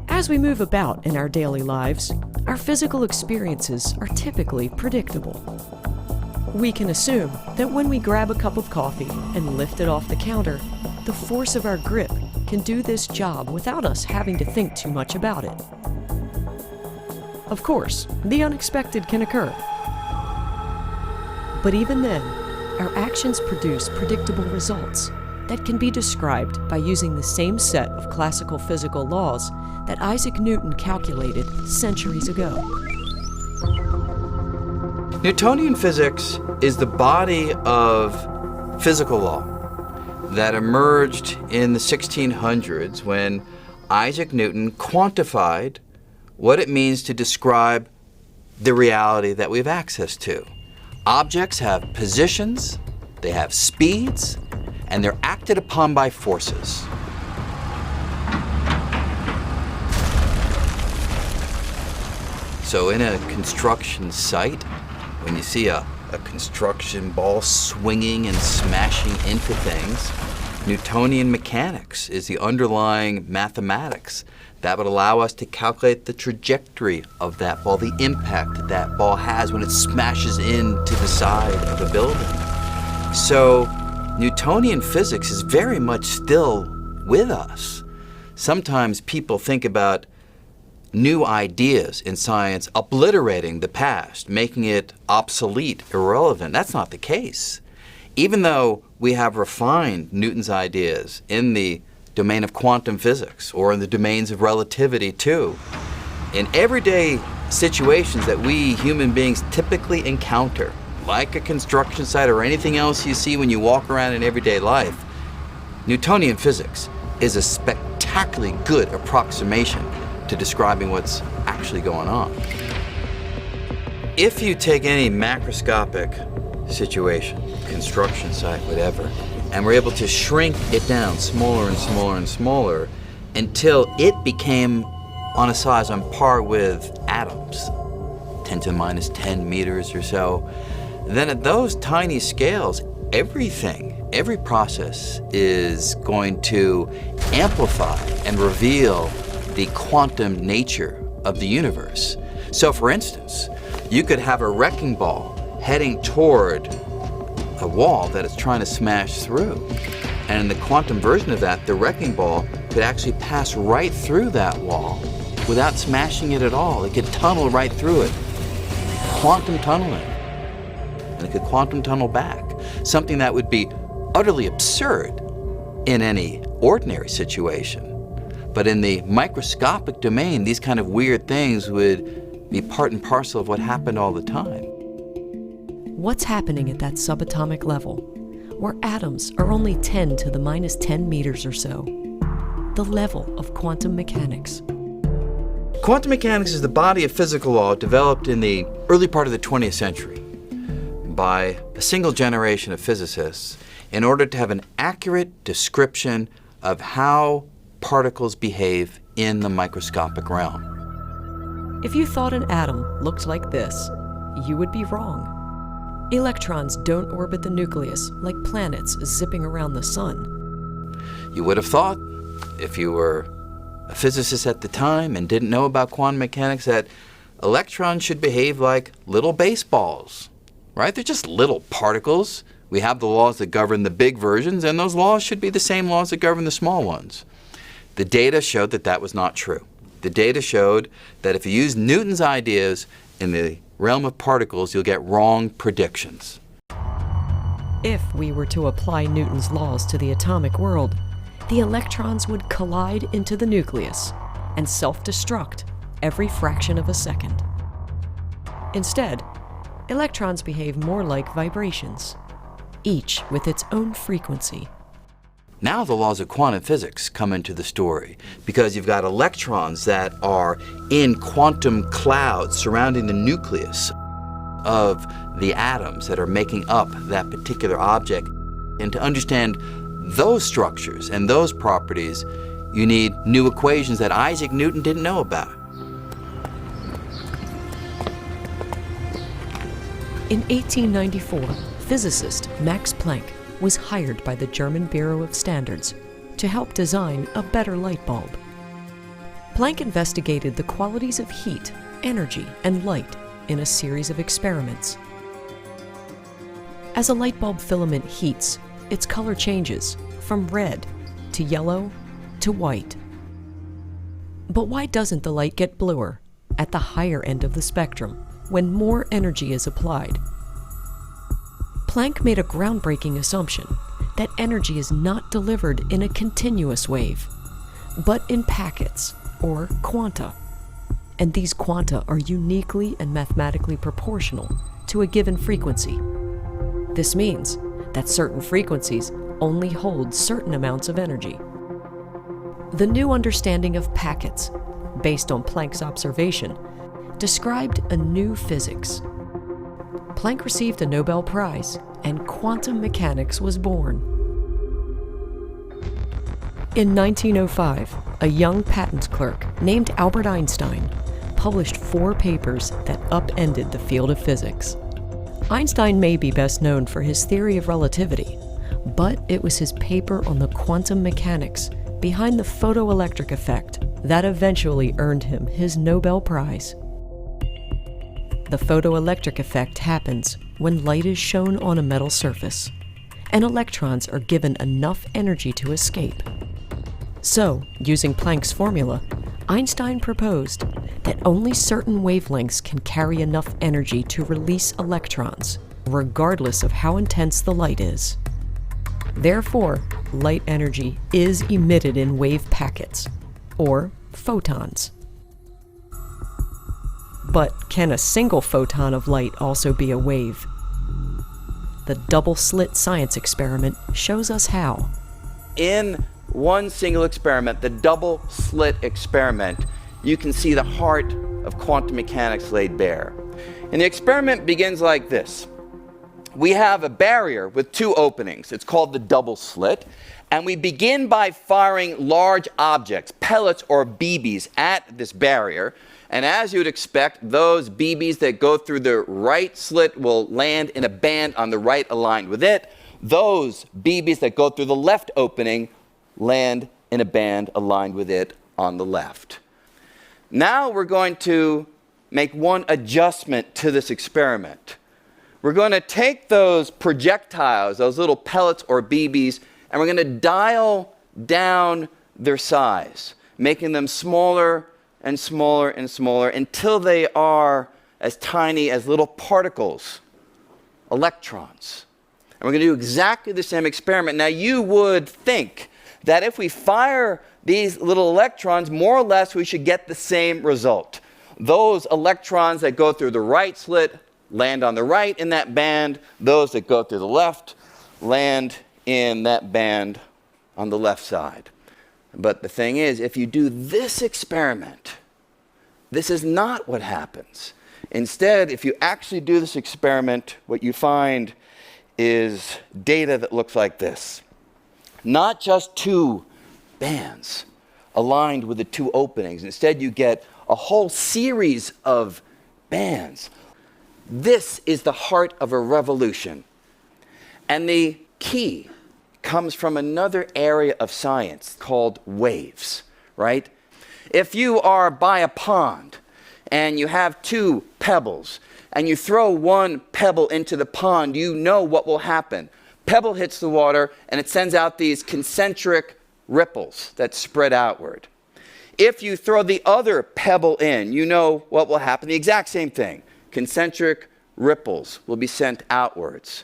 As we move about in our daily lives, our physical experiences are typically predictable. We can assume that when we grab a cup of coffee and lift it off the counter, the force of our grip can do this job without us having to think too much about it. Of course, the unexpected can occur. But even then, our actions produce predictable results that can be described by using the same set of classical physical laws that Isaac Newton calculated centuries ago. Newtonian physics is the body of physical law that emerged in the 1600s when Isaac Newton quantified what it means to describe the reality that we have access to. Objects have positions, they have speeds, and they're acted upon by forces. So in a construction site, when you see a construction ball swinging and smashing into things, Newtonian mechanics is the underlying mathematics that would allow us to calculate the trajectory of that ball, the impact that ball has when it smashes into the side of a building. So Newtonian physics is very much still with us. Sometimes people think about new ideas in science obliterating the past, making it obsolete, irrelevant. That's not the case. Even though we have refined Newton's ideas in the domain of quantum physics or in the domains of relativity too, in everyday situations that we human beings typically encounter, like a construction site or anything else you see when you walk around in everyday life, Newtonian physics is a spectacularly good approximation to describing what's actually going on. If you take any macroscopic situation, construction site, whatever, and we're able to shrink it down smaller and smaller and smaller until it became on a size on par with atoms, 10 to the minus 10 meters or so, then at those tiny scales, everything, every process is going to amplify and reveal the quantum nature of the universe. So for instance, you could have a wrecking ball heading toward a wall that it's trying to smash through. And in the quantum version of that, the wrecking ball could actually pass right through that wall without smashing it at all. It could tunnel right through it. Quantum tunneling. And it could quantum tunnel back. Something that would be utterly absurd in any ordinary situation. But in the microscopic domain, these kind of weird things would be part and parcel of what happened all the time. What's happening at that subatomic level, where atoms are only 10 to the minus 10 meters or so? The level of quantum mechanics. Quantum mechanics is the body of physical law developed in the early part of the 20th century by a single generation of physicists in order to have an accurate description of how particles behave in the microscopic realm. If you thought an atom looked like this, you would be wrong. Electrons don't orbit the nucleus like planets zipping around the sun. You would have thought, if you were a physicist at the time and didn't know about quantum mechanics, that electrons should behave like little baseballs, right? They're just little particles. We have the laws that govern the big versions, and those laws should be the same laws that govern the small ones. The data showed that that was not true. The data showed that if you use Newton's ideas in the realm of particles, you'll get wrong predictions. If we were to apply Newton's laws to the atomic world, the electrons would collide into the nucleus and self-destruct every fraction of a second. Instead, electrons behave more like vibrations, each with its own frequency. Now the laws of quantum physics come into the story because you've got electrons that are in quantum clouds surrounding the nucleus of the atoms that are making up that particular object. And to understand those structures and those properties, you need new equations that Isaac Newton didn't know about. In 1894, physicist Max Planck was hired by the German Bureau of Standards to help design a better light bulb. Planck investigated the qualities of heat, energy, and light in a series of experiments. As a light bulb filament heats, its color changes from red to yellow to white. But why doesn't the light get bluer at the higher end of the spectrum when more energy is applied? Planck made a groundbreaking assumption that energy is not delivered in a continuous wave, but in packets, or quanta. And these quanta are uniquely and mathematically proportional to a given frequency. This means that certain frequencies only hold certain amounts of energy. The new understanding of packets, based on Planck's observation, described a new physics. Planck received a Nobel Prize, and quantum mechanics was born. In 1905, a young patent clerk named Albert Einstein published 4 papers that upended the field of physics. Einstein may be best known for his theory of relativity, but it was his paper on the quantum mechanics behind the photoelectric effect that eventually earned him his Nobel Prize. The photoelectric effect happens when light is shown on a metal surface, and electrons are given enough energy to escape. So, using Planck's formula, Einstein proposed that only certain wavelengths can carry enough energy to release electrons, regardless of how intense the light is. Therefore, light energy is emitted in wave packets, or photons. But can a single photon of light also be a wave? The double-slit science experiment shows us how. In one single experiment, the double-slit experiment, you can see the heart of quantum mechanics laid bare. And the experiment begins like this. We have a barrier with 2 openings. It's called the double slit. And we begin by firing large objects, pellets or BBs, at this barrier. And as you would expect, those BBs that go through the right slit will land in a band on the right aligned with it. Those BBs that go through the left opening land in a band aligned with it on the left. Now we're going to make one adjustment to this experiment. We're going to take those projectiles, those little pellets or BBs, and we're going to dial down their size, making them smaller and smaller and smaller until they are as tiny as little particles, electrons. And we're going to do exactly the same experiment. Now you would think that if we fire these little electrons, more or less we should get the same result. Those electrons that go through the right slit land on the right in that band. Those that go through the left land in that band on the left side. But the thing is, if you do this experiment, this is not what happens. Instead, if you actually do this experiment, what you find is data that looks like this. Not just 2 bands aligned with the 2 openings. Instead, you get a whole series of bands. This is the heart of a revolution. And the key comes from another area of science called waves, right? If you are by a pond and you have 2 pebbles and you throw one pebble into the pond, you know what will happen. Pebble hits the water and it sends out these concentric ripples that spread outward. If you throw the other pebble in, you know what will happen. The exact same thing. Concentric ripples will be sent outwards.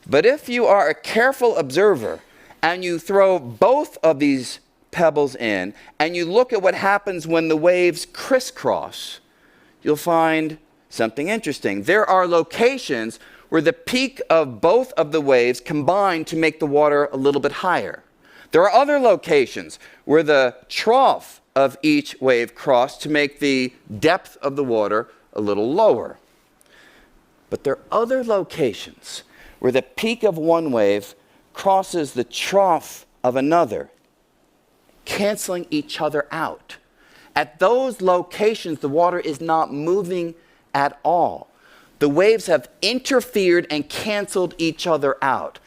But if you are a careful observer and you throw both of these pebbles in and you look at what happens when the waves crisscross, you'll find something interesting. There are locations where the peak of both of the waves combine to make the water a little bit higher. There are other locations where the trough of each wave cross to make the depth of the water a little lower. But there are other locations where the peak of one wave crosses the trough of another, canceling each other out. At those locations, the water is not moving at all. The waves have interfered and canceled each other out.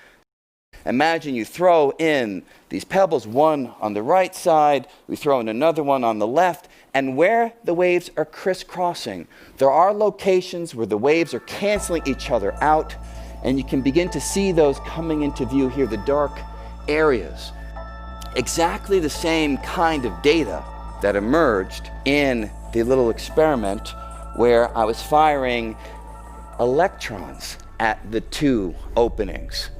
imagine you throw in these pebbles, one on the right side, we throw in another one on the left, and where the waves are crisscrossing, there are locations where the waves are canceling each other out, and you can begin to see those coming into view here, the dark areas. Exactly the same kind of data that emerged in the little experiment where I was firing electrons at the two openings.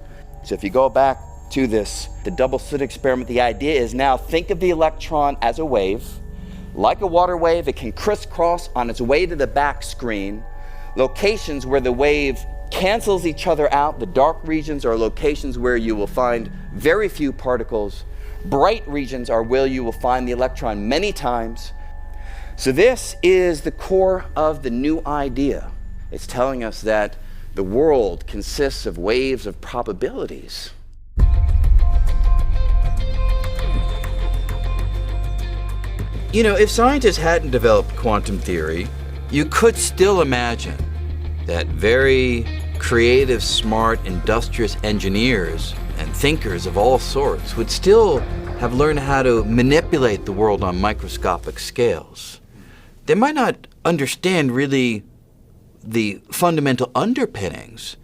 So if you go back to the double slit experiment, the idea is now think of the electron as a wave. Like a water wave, it can crisscross on its way to the back screen. Locations where the wave cancels each other out, the dark regions are locations where you will find very few particles. Bright regions are where you will find the electron many times. So this is the core of the new idea. It's telling us that the world consists of waves of probabilities. You know, if scientists hadn't developed quantum theory, you could still imagine that very creative, smart, industrious engineers and thinkers of all sorts would still have learned how to manipulate the world on microscopic scales. They might not understand really the fundamental underpinnings,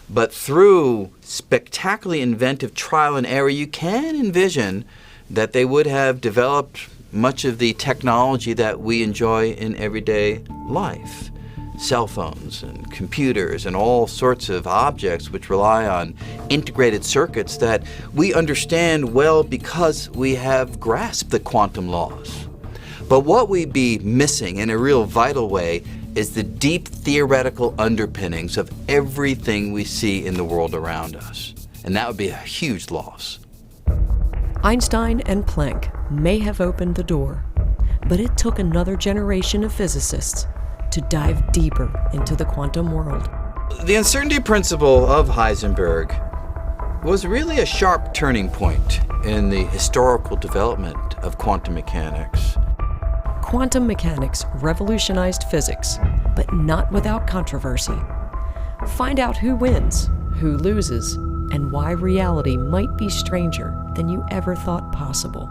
but through spectacularly inventive trial and error, you can envision that they would have developed much of the technology that we enjoy in everyday life. Cell phones and computers and all sorts of objects which rely on integrated circuits that we understand well because we have grasped the quantum laws. But what we'd be missing in a real vital way is the deep theoretical underpinnings of everything we see in the world around us. And that would be a huge loss. Einstein and Planck may have opened the door, but it took another generation of physicists to dive deeper into the quantum world. The uncertainty principle of Heisenberg was really a sharp turning point in the historical development of quantum mechanics. Quantum mechanics revolutionized physics, but not without controversy. Find out who wins, who loses, and why reality might be stranger than you ever thought possible.